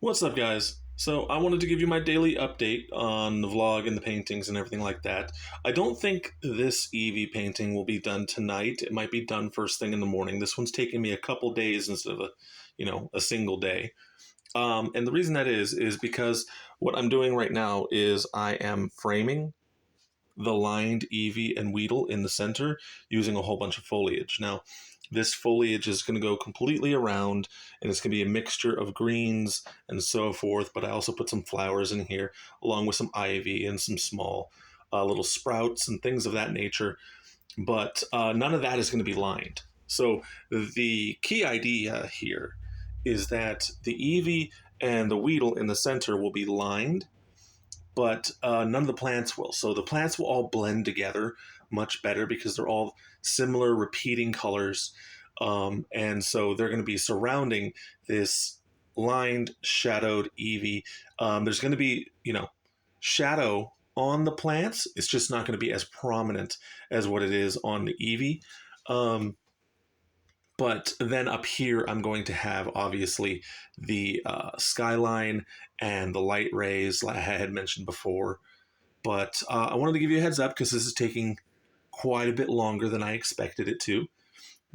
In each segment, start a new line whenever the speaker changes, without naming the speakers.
What's up, guys? So, I wanted to give you my daily update on the vlog and the paintings and everything like that. I don't think this Eevee painting will be done tonight. It might be done first thing in the morning. This one's taking me a couple days instead of a single day. And the reason that is because what I'm doing right now is I am framing the lined Eevee and Weedle in the center using a whole bunch of foliage. Now, this foliage is going to go completely around, and it's going to be a mixture of greens and so forth, but I also put some flowers in here along with some ivy and some small little sprouts and things of that nature, but none of that is going to be lined. So the key idea here is that the Eevee and the Weedle in the center will be lined, but none of the plants will. So the plants will all blend together much better because they're all similar repeating colors. And so they're going to be surrounding this lined, shadowed Eevee. There's going to be, shadow on the plants. It's just not going to be as prominent as what it is on the Eevee. But then up here, I'm going to have obviously the skyline and the light rays, like I had mentioned before. But I wanted to give you a heads up because this is taking quite a bit longer than I expected it to.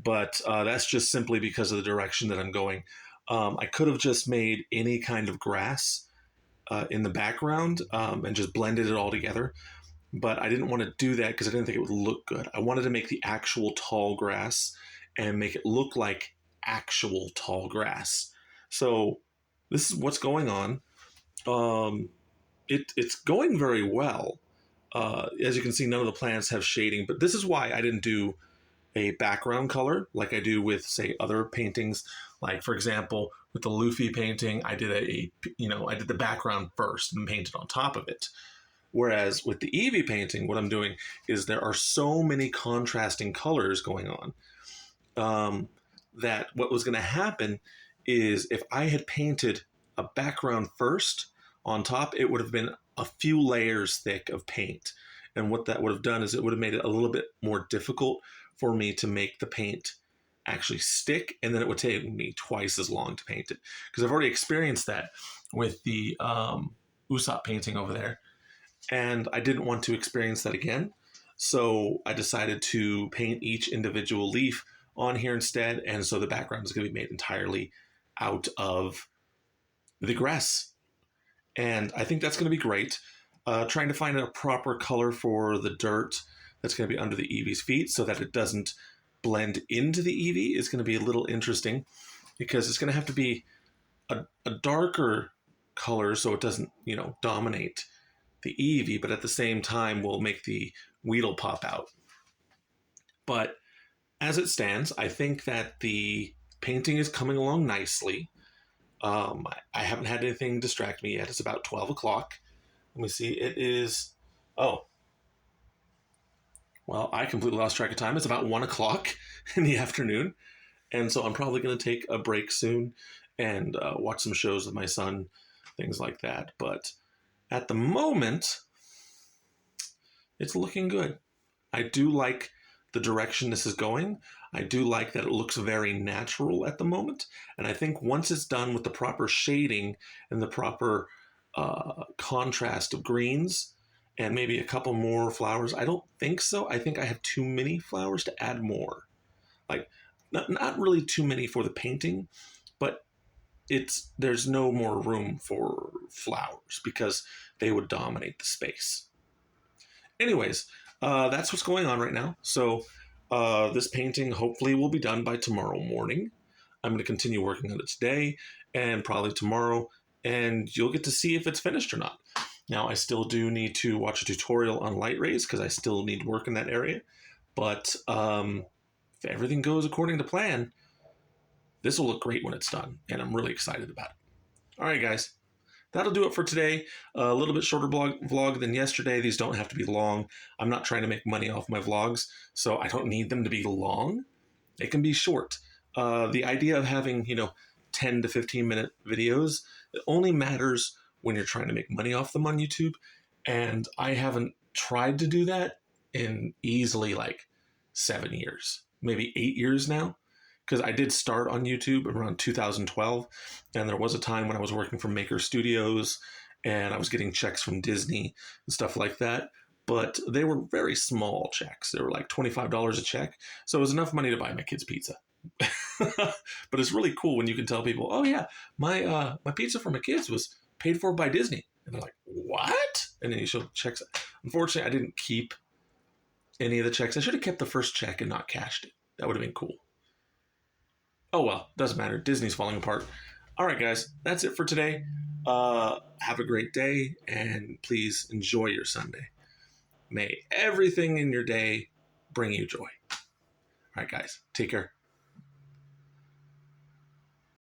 But that's just simply because of the direction that I'm going. I could have just made any kind of grass in the background and just blended it all together. But I didn't want to do that because I didn't think it would look good. I wanted to make the actual tall grass and make it look like actual tall grass. So this is what's going on. It's going very well. As you can see, none of the plants have shading, but this is why I didn't do a background color like I do with, say, other paintings. Like, for example, with the Luffy painting, I did I did the background first and painted on top of it. Whereas with the Eevee painting, what I'm doing is there are so many contrasting colors going on that what was going to happen is if I had painted a background first on top, it would have been a few layers thick of paint. And what that would have done is it would have made it a little bit more difficult for me to make the paint actually stick, and then it would take me twice as long to paint it. Because I've already experienced that with the Usopp painting over there, and I didn't want to experience that again. So I decided to paint each individual leaf on here instead, and so the background is going to be made entirely out of the grass. And I think that's going to be great. Trying to find a proper color for the dirt that's going to be under the Eevee's feet so that it doesn't blend into the Eevee is going to be a little interesting because it's going to have to be a darker color so it doesn't, dominate the Eevee, but at the same time will make the Weedle pop out. But as it stands, I think that the painting is coming along nicely. I haven't had anything distract me yet. It's about 12 o'clock. Let me see. It is... Oh. Well, I completely lost track of time. It's about 1 o'clock in the afternoon. And so I'm probably going to take a break soon and watch some shows with my son, things like that. But at the moment, it's looking good. I do like the direction this is going. I do like that it looks very natural at the moment. And I think once it's done with the proper shading and the proper contrast of greens and maybe a couple more flowers, I don't think so. I think I have too many flowers to add more. Like, not really too many for the painting, but there's no more room for flowers because they would dominate the space. Anyways, that's what's going on right now. So this painting hopefully will be done by tomorrow morning. I'm going to continue working on it today and probably tomorrow, and you'll get to see if it's finished or not. Now, I still do need to watch a tutorial on light rays because I still need work in that area. But if everything goes according to plan, this will look great when it's done, and I'm really excited about it. All right, guys. That'll do it for today. A little bit shorter vlog than yesterday. These don't have to be long. I'm not trying to make money off my vlogs, so I don't need them to be long. They can be short. The idea of having, 10 to 15 minute videos, it only matters when you're trying to make money off them on YouTube. And I haven't tried to do that in easily like 7 years, maybe 8 years now. because I did start on YouTube around 2012, and there was a time when I was working for Maker Studios, and I was getting checks from Disney and stuff like that. But they were very small checks. They were like $25 a check, so it was enough money to buy my kids pizza. But it's really cool when you can tell people, "Oh yeah, my pizza for my kids was paid for by Disney," and they're like, "What?" And then you show checks. Unfortunately, I didn't keep any of the checks. I should have kept the first check and not cashed it. That would have been cool. Oh well, doesn't matter. Disney's falling apart. All right, guys, that's it for today. Have a great day, and please enjoy your Sunday. May everything in your day bring you joy. All right, guys, take care.